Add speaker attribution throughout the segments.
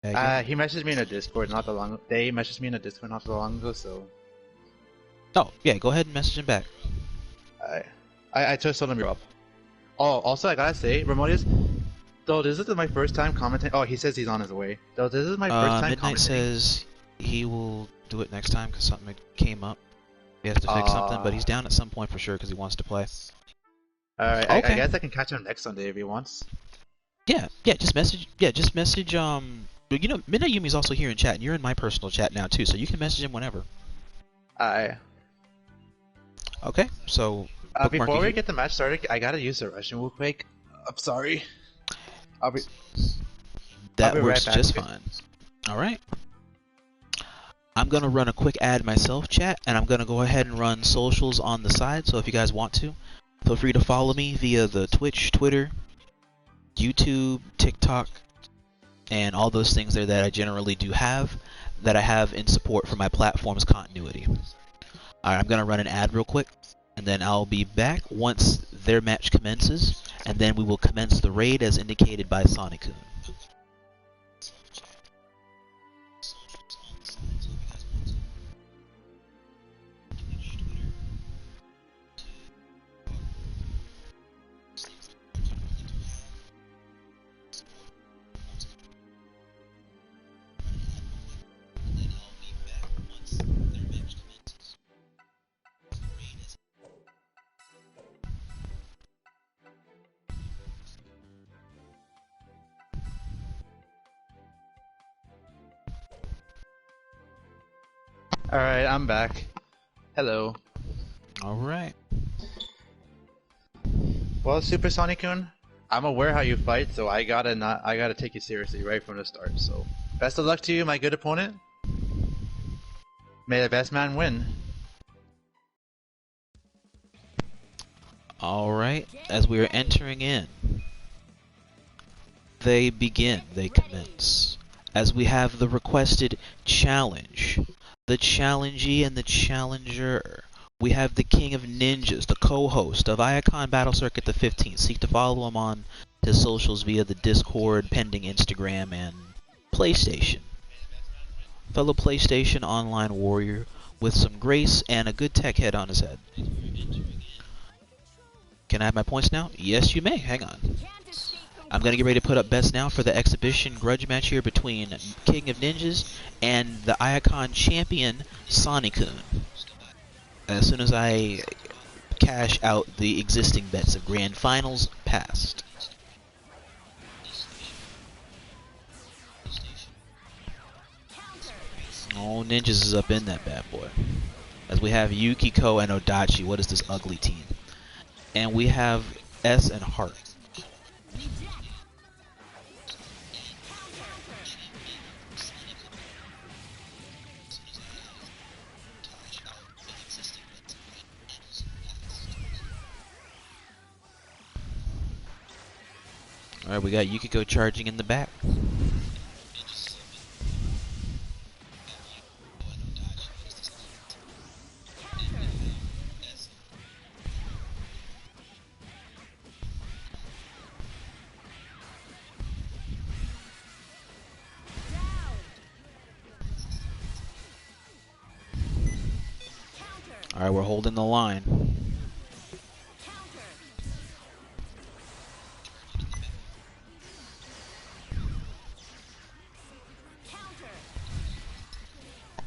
Speaker 1: He messaged me in a Discord not that long. They messaged me in a Discord not that long ago, so.
Speaker 2: Oh yeah, go ahead and message him back.
Speaker 1: I just told him you're up. Oh, also I gotta say, Ramonius, though this is my first time commenting. Oh, he says he's on his way. Though this is my first time
Speaker 2: Midnight
Speaker 1: commenting.
Speaker 2: says he will do it next time because something came up. He has to fix something, but he's down at some point for sure because he wants to play.
Speaker 1: Alright,
Speaker 2: okay.
Speaker 1: I guess I can catch him next Sunday if he wants.
Speaker 2: Yeah, just message. You know, Midnight Yumi's also here in chat, and you're in my personal chat now too, so you can message him whenever. Okay, so
Speaker 1: before we get the match started, I gotta use the Russian real quick. I'm sorry.
Speaker 2: That works right just fine. Alright. I'm gonna run a quick ad myself, chat, and I'm gonna go ahead and run socials on the side, so if you guys want to, feel free to follow me via the Twitch, Twitter, YouTube, TikTok, and all those things there that I generally do have, that I have in support for my platform's continuity. Alright, I'm gonna run an ad real quick, and then I'll be back once their match commences, and then we will commence the raid as indicated by Sonikun.
Speaker 1: Alright, I'm back. Hello.
Speaker 2: Alright.
Speaker 1: Well, Super Sonikun, I'm aware how you fight, so I gotta take you seriously right from the start. So, best of luck to you, my good opponent. May the best man win.
Speaker 2: Alright, as we are entering in, they commence. As we have the requested challenge, the challengee and the challenger. We have the King of Ninjas, the co-host of Iacon Battle Circuit the 15th. Seek to follow him on his socials via the Discord, pending Instagram, and PlayStation. Fellow PlayStation online warrior with some grace and a good tech head on his head. Can I have my points now? Yes, you may. Hang on. I'm going to get ready to put up bets now for the exhibition grudge match here between King of Ninjas and the Iacon champion, Sonikun. As soon as I cash out the existing bets of Grand Finals past. Oh, Ninjas is up in that bad boy. As we have Yukiko and Odachi. What is this ugly team? And we have S and Heart. Alright, we got Yukiko charging in the back. Alright, we're holding the line.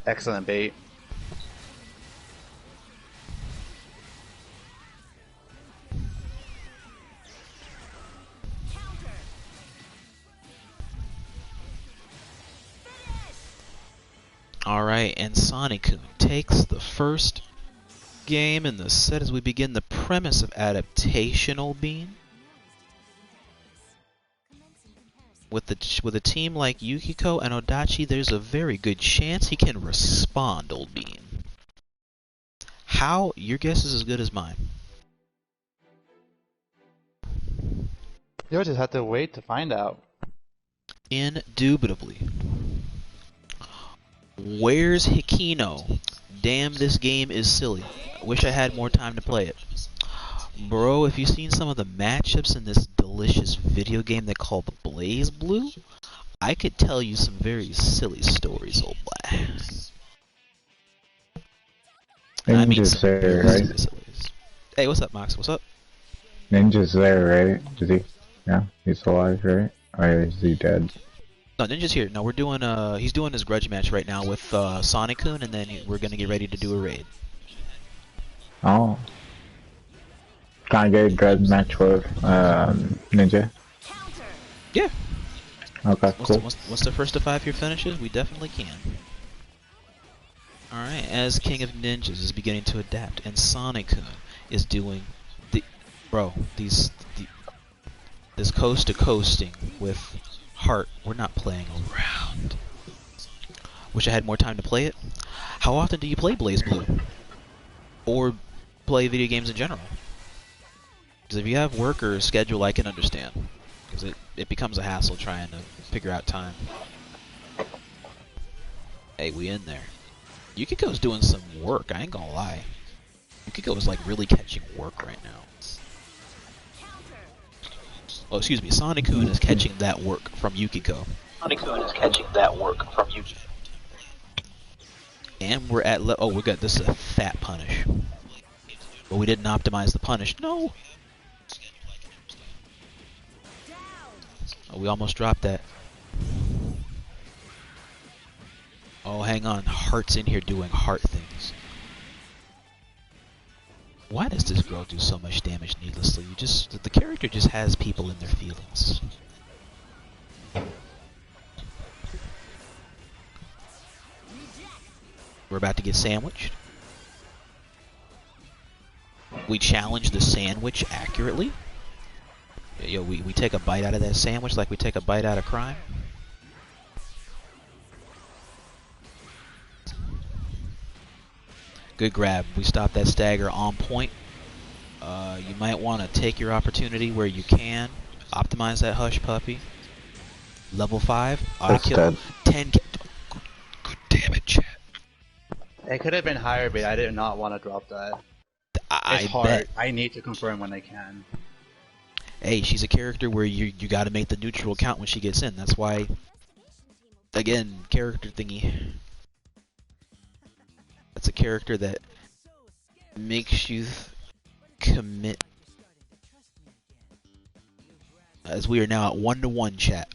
Speaker 1: Excellent bait.
Speaker 2: Alright, and Sonikun takes the first game in the set as we begin the premise of adaptational beam. With a team like Yukiko and Odachi, there's a very good chance he can respond, old bean. How? Your guess is as good as mine.
Speaker 1: You'll just have to wait to find out.
Speaker 2: Indubitably. Where's Hikino? Damn, this game is silly. I wish I had more time to play it. Bro, if you've seen some of the matchups in this delicious video game they call the BlazeBlue, I could tell you some very silly stories, old boy. I mean,
Speaker 3: Ninja's
Speaker 2: some
Speaker 3: there,
Speaker 2: very
Speaker 3: right?
Speaker 2: silly stories. Hey, what's up, Mox? What's up?
Speaker 3: Ninja's there, right? Is he? Yeah, he's alive, right? Or is he dead?
Speaker 2: No, Ninja's here. No, we're doing he's doing his grudge match right now with Sonikun, and then we're gonna get ready to do a raid.
Speaker 3: Oh. Can I get a good match with Ninja?
Speaker 2: Yeah.
Speaker 3: Okay, cool.
Speaker 2: Once the first of 5 here finishes, we definitely can. Alright, as King of Ninjas is beginning to adapt, and Sonikun is doing this coast to coasting with Heart. We're not playing around. Wish I had more time to play it. How often do you play BlazeBlue? Or play video games in general? Because if you have work or schedule, I can understand. Because it becomes a hassle trying to figure out time. Hey, we in there. Yukiko's doing some work, I ain't gonna lie. Yukiko is like really catching work right now. Oh, excuse me, Sonikun is catching that work from Yukiko. And we're at we got this is a fat punish. But we didn't optimize the punish. No! Oh, we almost dropped that. Oh, hang on. Heart's in here doing heart things. Why does this girl do so much damage needlessly? The character just has people in their feelings. We're about to get sandwiched. We challenge the sandwich accurately. Yo, we take a bite out of that sandwich like we take a bite out of crime. Good grab. We stopped that stagger on point. You might want to take your opportunity where you can. Optimize that hush puppy. Level 5. Auto kill. 10. Good damn it, chat.
Speaker 1: It could have been higher, but I did not want to drop that.
Speaker 2: It's
Speaker 1: hard.
Speaker 2: Bet.
Speaker 1: I need to confirm when I can.
Speaker 2: Hey, she's a character where you got to make the neutral count when she gets in. That's why, again, character thingy. That's a character that makes you commit. As we are now at 1-to-1 chat.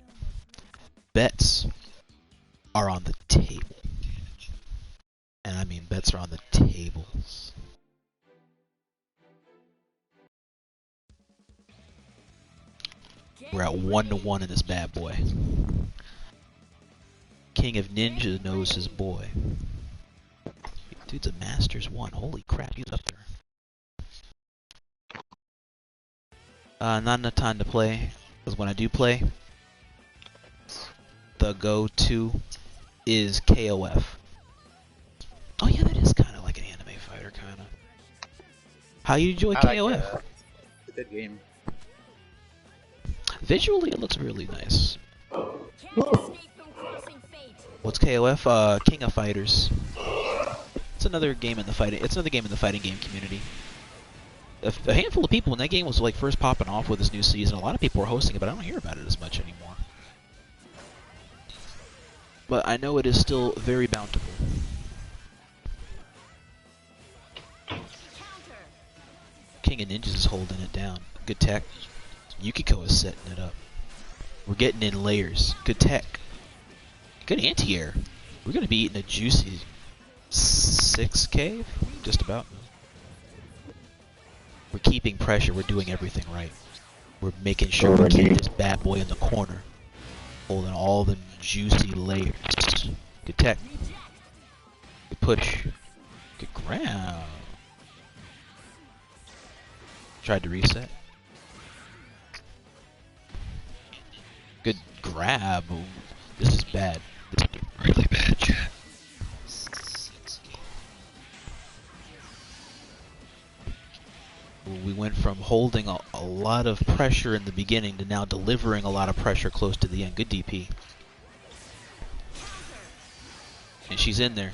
Speaker 2: Bets are on the table. And I mean bets are on the tables. We're at 1-to-1 in this bad boy. King of Ninja knows his boy. Dude's a Masters 1. Holy crap, he's up there. Not enough time to play. Because when I do play, the go-to is KOF. Oh yeah, that is kind of like an anime fighter, kind of. How you enjoy KOF?
Speaker 1: It's a good game.
Speaker 2: Visually, it looks really nice. What's KOF? King of Fighters. It's another game in the fighting. It's another game in the fighting game community. A handful of people when that game was like first popping off with this new season. A lot of people were hosting it, but I don't hear about it as much anymore. But I know it is still very bountiful. King of Ninjas is holding it down. Good tech. Yukiko is setting it up. We're getting in layers. Good tech. Good anti-air. We're going to be eating a juicy 6K? Just about. We're keeping pressure. We're doing everything right. We're making sure we keep this bad boy in the corner. Holding all the juicy layers. Good tech. Good push. Good ground. Tried to reset. Good grab. Ooh, this is bad. This is really bad, chat. We went from holding a lot of pressure in the beginning to now delivering a lot of pressure close to the end. Good DP. And she's in there.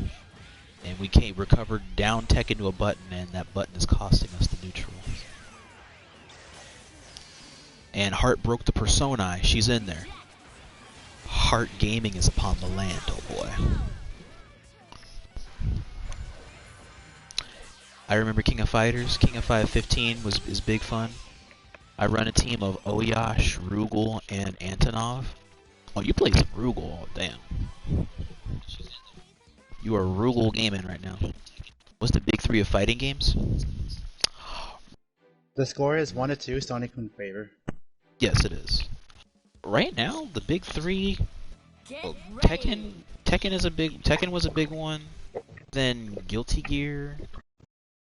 Speaker 2: And we can't recover down tech into a button, and that button is costing us the neutral. And Heart broke the Persona. She's in there. kart gaming is upon the land, oh boy. I remember King of Fighters. King of Fight 15 is big fun. I run a team of Oyash, Rugal, and Antonov. Oh, you play some Rugal, oh, damn. You are Rugal gaming right now. What's the big three of fighting games?
Speaker 1: The score is 1-2, Sonikun favor.
Speaker 2: Yes, it is. Right now, the big three. Well, Tekken was a big one. Then Guilty Gear,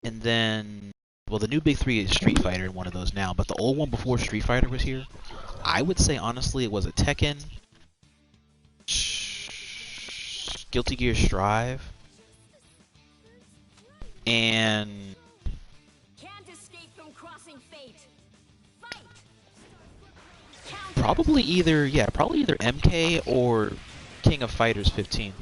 Speaker 2: and then the new big three is Street Fighter, one of those now. But the old one before Street Fighter was here, I would say honestly it was a Tekken, Guilty Gear Strive, and probably either MK or King of Fighters 15.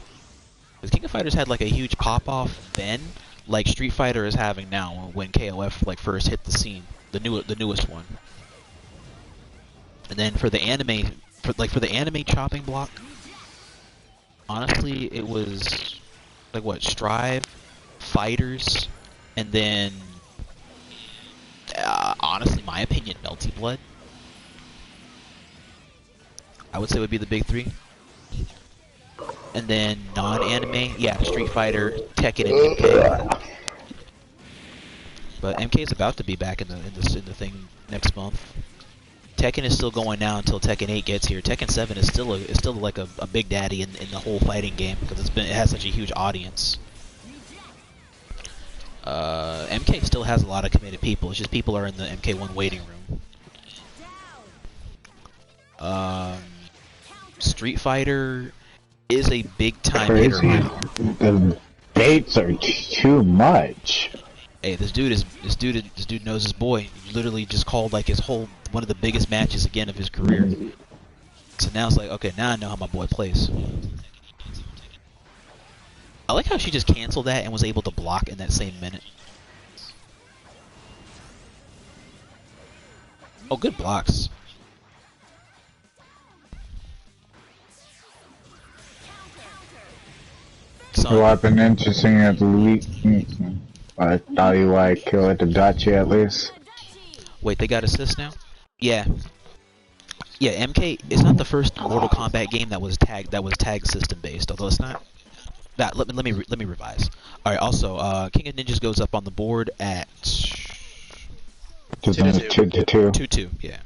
Speaker 2: Because King of Fighters had like a huge pop off then, like Street Fighter is having now when KOF like first hit the scene, the newest one. And then for the anime chopping block, honestly it was like what, Strive, Fighters, and then honestly my opinion, Melty Blood. I would say would be the big three. And then non-anime, yeah, Street Fighter, Tekken, and MK. But MK is about to be back in the thing next month. Tekken is still going now until Tekken 8 gets here. Tekken 7 is still like a big daddy in the whole fighting game because it has such a huge audience. MK still has a lot of committed people. It's just people are in the MK1 waiting room. Street Fighter is a big time hitter now.
Speaker 3: The dates are too much.
Speaker 2: Hey, this dude knows his boy. He literally just called like one of the biggest matches again of his career. So now it's like, okay, now I know how my boy plays. I like how she just canceled that and was able to block in that same minute. Oh, good blocks.
Speaker 3: What happened interesting at the week? I thought you might kill at the Dachi at least.
Speaker 2: Wait, they got assists now? Yeah. Yeah, MK is not the first Mortal Kombat game that was tag system based, although it's not. Let me revise. All right. Also, King of Ninjas goes up on the board at
Speaker 3: 2-2.
Speaker 2: 2-2. Yeah.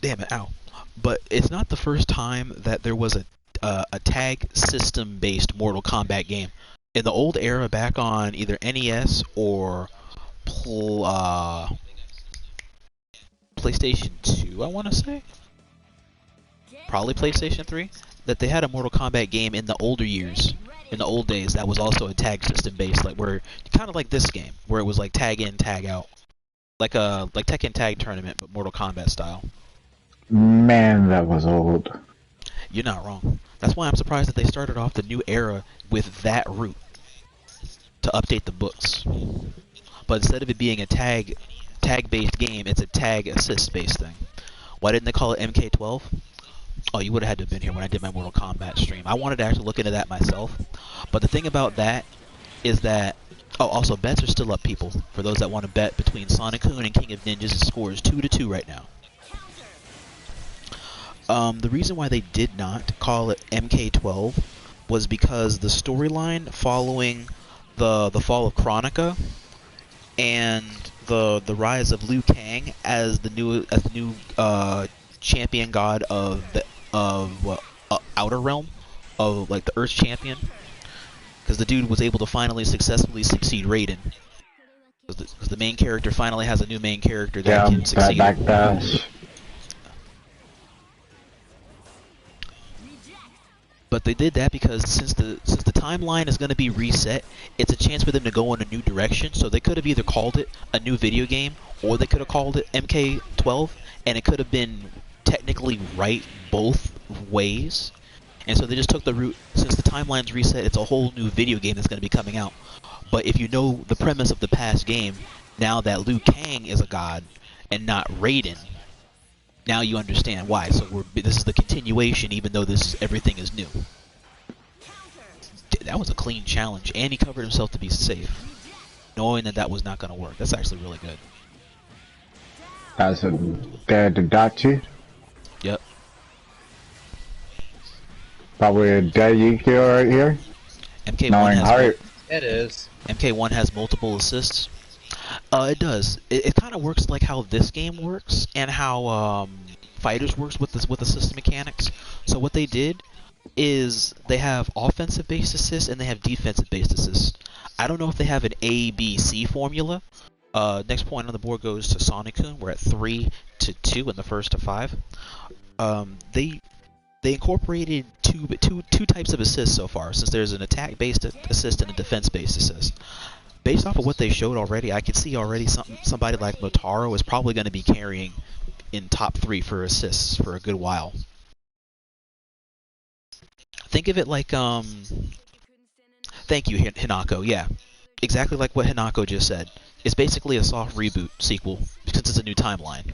Speaker 2: Damn it! Ow. But it's not the first time that there was a tag system based Mortal Kombat game. In the old era, back on either NES or PlayStation 2, I want to say. Probably PlayStation 3, that they had a Mortal Kombat game in the older years, in the old days, that was also a tag system based, like where kind of like this game, where it was like tag in, tag out, like Tekken Tag Tournament, but Mortal Kombat style.
Speaker 3: Man, that was old.
Speaker 2: You're not wrong. That's why I'm surprised that they started off the new era with that route to update the books. But instead of it being a tag based game, it's a tag assist based thing. Why didn't they call it MK12? Oh, you would have had to have been here when I did my Mortal Kombat stream. I wanted to actually look into that myself. But the thing about that is that... Oh, also, bets are still up, people. For those that want to bet between Sonikun and King of Ninjas, the score is 2-2 right now. The reason why they did not call it MK12 was because the storyline following the fall of Chronica and the rise of Liu Kang as the new champion god of the Outer Realm, of like the Earth champion, because the dude was able to finally successfully succeed Raiden. Because the main character finally has a new main character that can succeed.
Speaker 3: Backdash.
Speaker 2: But they did that because since the timeline is going to be reset, it's a chance for them to go in a new direction. So they could have either called it a new video game, or they could have called it MK12, and it could have been technically right both ways. And so they just took the route, since the timeline's reset, it's a whole new video game that's going to be coming out. But if you know the premise of the past game, now that Liu Kang is a god, and not Raiden, now you understand why. So this is the continuation, even though everything is new. That was a clean challenge, and he covered himself to be safe, knowing that was not going to work. That's actually really good.
Speaker 3: That's a Dachi.
Speaker 2: Yep.
Speaker 3: Probably a dead Yukio right here.
Speaker 2: MK1 has multiple assists. It does. It kind of works like how this game works and how Fighters works with assist mechanics. So what they did is they have offensive-based assists and they have defensive-based assists. I don't know if they have an A-B-C formula. Next point on the board goes to Sonikun. We're at 3-2 in the first to 5. They incorporated two types of assists so far, since there's an attack-based assist and a defense-based assist. Based off of what they showed already, I could see already somebody like Motaro is probably going to be carrying in top 3 for assists for a good while. Think of it like, thank you, Hinako, yeah. Exactly like what Hinako just said. It's basically a soft reboot sequel, since it's a new timeline.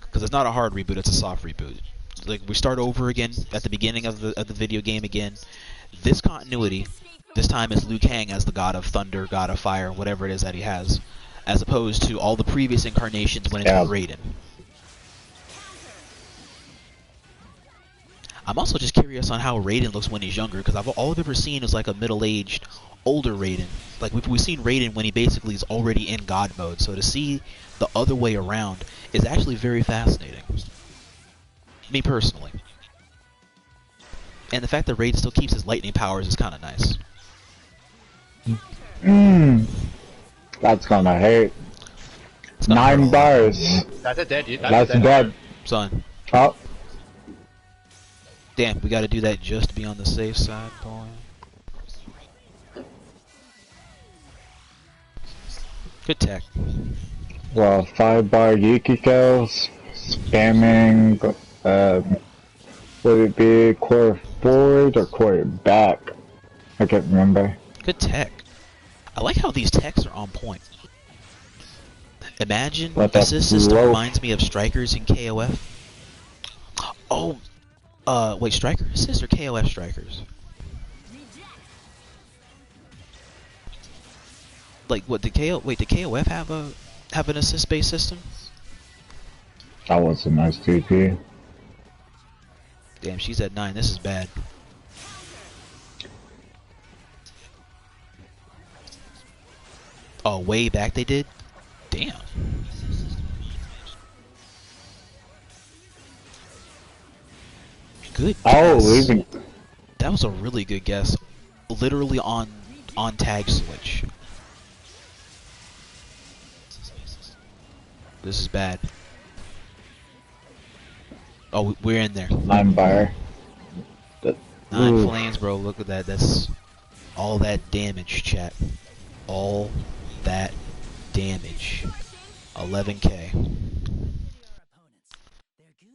Speaker 2: Because it's not a hard reboot, it's a soft reboot. Like, we start over again at the beginning of the video game again. This continuity, this time is Liu Kang as the god of thunder, god of fire, whatever it is that he has, as opposed to all the previous incarnations when it's Raiden. I'm also just curious on how Raiden looks when he's younger, because all I've ever seen is like a middle-aged, older Raiden. Like, we've seen Raiden when he basically is already in God mode, so to see the other way around is actually very fascinating. Me personally. And the fact that Raiden still keeps his lightning powers is kind of nice.
Speaker 3: That's gonna hurt. 9 bars.
Speaker 1: That's a dead.
Speaker 3: That's dead.
Speaker 2: Son.
Speaker 3: Oh.
Speaker 2: Damn, we gotta do that just to be on the safe side, boy. Good tech.
Speaker 3: Well, 5-bar Yukiko, spamming, would it be quarter forward or quarter back? I can't remember.
Speaker 2: Good tech. I like how these techs are on point. Imagine this system reminds me of Strikers in KOF. Oh, wait, Striker Assist or KOF Strikers? Like, what, did KOF have an assist-based system?
Speaker 3: That was a nice TP.
Speaker 2: Damn, she's at 9. This is bad. Oh, way back they did? Damn. Good guess. That was a really good guess. Literally on tag switch. This is bad. Oh, we're in there.
Speaker 3: 9 bar.
Speaker 2: 9 flames, bro. Look at that. That's all that damage, chat. All that damage. 11k.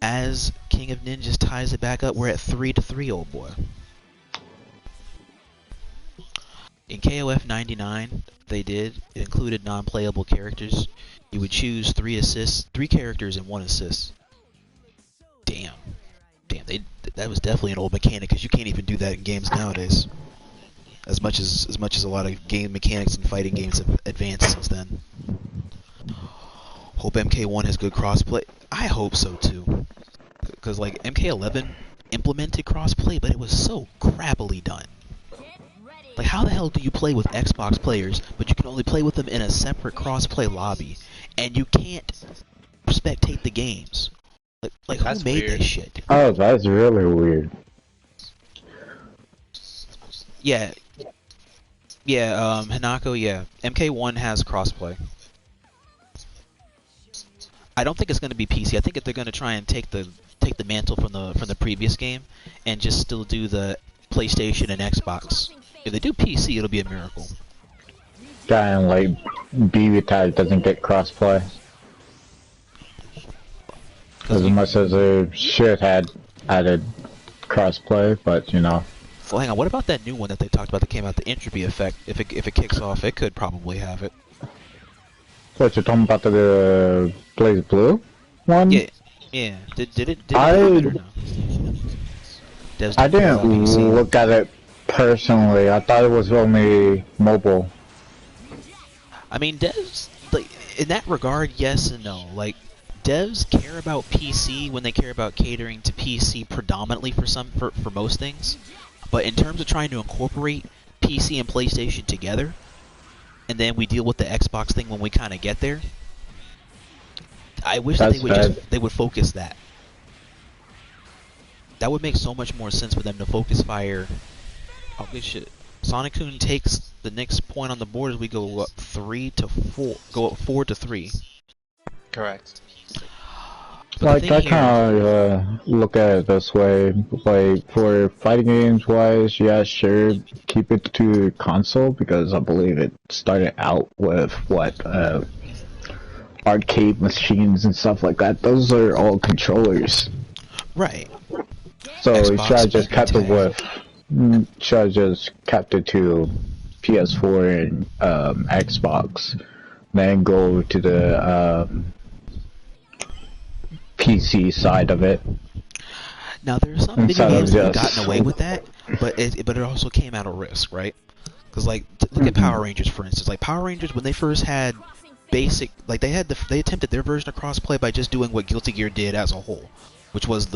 Speaker 2: As King of Ninjas ties it back up, we're at 3-3, old boy. In KOF 99, it included non-playable characters. You would choose 3 characters and 1 assist. Damn, that was definitely an old mechanic, because you can't even do that in games nowadays. As much as a lot of game mechanics and fighting games have advanced since then. Hope MK1 has good crossplay. I hope so too, because like MK11 implemented crossplay, but it was so crappily done. Like, how the hell do you play with Xbox players, but you can only play with them in a separate crossplay lobby, and you can't spectate the games? Like who made this shit?
Speaker 3: Oh, that's really weird.
Speaker 2: Yeah, Hinako, yeah. MK1 has crossplay. I don't think it's going to be PC. I think if they're going to try and take the mantle from the previous game and just still do the PlayStation and Xbox. If they do PC, it'll be a miracle.
Speaker 3: Guy in like BBTAG doesn't get crossplay. As much as they should had added crossplay, but you know.
Speaker 2: So hang on, what about that new one that they talked about that came out, the entropy effect? If it kicks off, it could probably have it.
Speaker 3: What, you're talking about the blazeblue one?
Speaker 2: Yeah. Did it happen or no?
Speaker 3: I didn't look at it personally. I thought it was only mobile.
Speaker 2: I mean, devs, like, in that regard, yes and no. Like, devs care about PC when they care about catering to PC predominantly for most things. But in terms of trying to incorporate PC and PlayStation together, and then we deal with the Xbox thing when we kind of get there, I wish that they would focus that. That would make so much more sense for them to focus fire. Oh, good shit. Sonikun takes the next point on the board as we go up 4 to 3.
Speaker 1: Correct.
Speaker 3: Like, I kind of look at it this way, like, for fighting games wise, yeah, sure, keep it to console, because I believe it started out with, arcade machines and stuff like that. Those are all controllers.
Speaker 2: Right.
Speaker 3: So you should have just kept it to PS4 and Xbox, then go to the PC side of it.
Speaker 2: Now there's some video games that have gotten away with that, but it also came at a risk, right? Because like look at Power Rangers for instance. Like Power Rangers when they first had basic, like they attempted their version of crossplay by just doing what Guilty Gear did as a whole, which was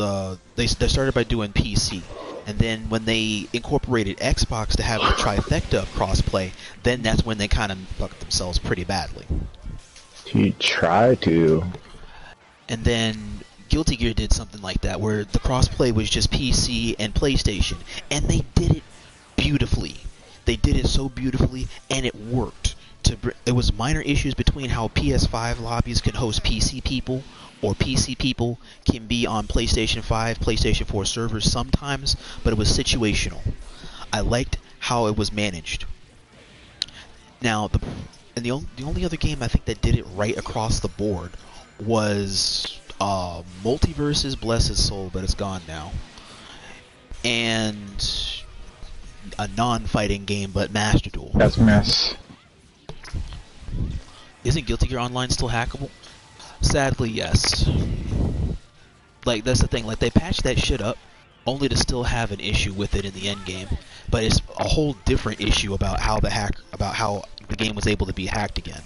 Speaker 2: they started by doing PC, and then when they incorporated Xbox to have the trifecta of crossplay, then that's when they kind of fucked themselves pretty badly.
Speaker 3: You try to.
Speaker 2: And then Guilty Gear did something like that, where the crossplay was just PC and PlayStation, and they did it beautifully. They did it so beautifully, and it worked. It was minor issues between how PS5 lobbies can host PC people, or PC people can be on PlayStation 5, PlayStation 4 servers sometimes, but it was situational. I liked how it was managed. Now, the only other game I think that did it right across the board was Multiverse's Bless His Soul, but it's gone now. And a non-fighting game, but Master Duel.
Speaker 3: That's a mess.
Speaker 2: Isn't Guilty Gear Online still hackable? Sadly, yes. Like, that's the thing. Like, they patched that shit up only to still have an issue with it in the end game. But it's a whole different issue about how the game was able to be hacked again.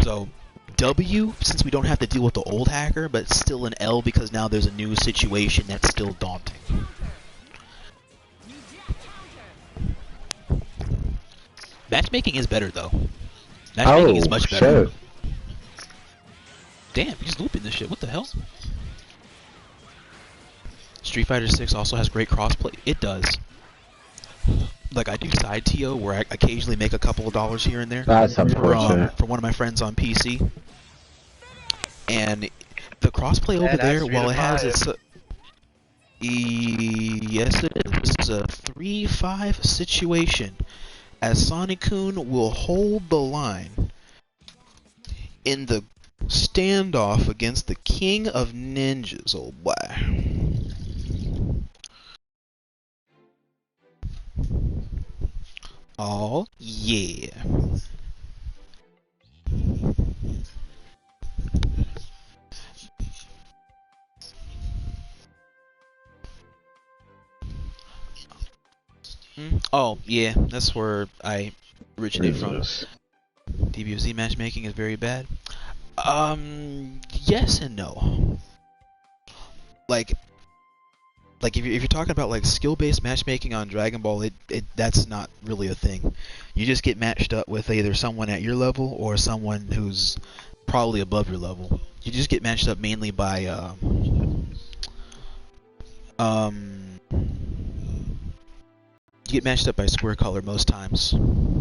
Speaker 2: So, W, since we don't have to deal with the old hacker, but still an L because now there's a new situation that's still daunting. Matchmaking is better, though. Matchmaking is much better.
Speaker 3: Shit.
Speaker 2: Damn, he's looping this shit. What the hell? Street Fighter 6 also has great crossplay. It does. Like, I do side TO where I occasionally make a couple of dollars here and there.
Speaker 3: That's unfortunate.
Speaker 2: For one of my friends on PC. And the crossplay over there, while it has its... yes, it is. This is a 3-5 situation, as Sonikun will hold the line in the standoff against the King of Ninjas, oh boy. Oh, yeah. Oh, yeah, that's where I originate from. DBOZ matchmaking is very bad. Yes and no. Like if you're talking about like skill-based matchmaking on Dragon Ball, that's not really a thing. You just get matched up with either someone at your level or someone who's probably above your level. You just get matched up mainly by you get matched up by square color most times.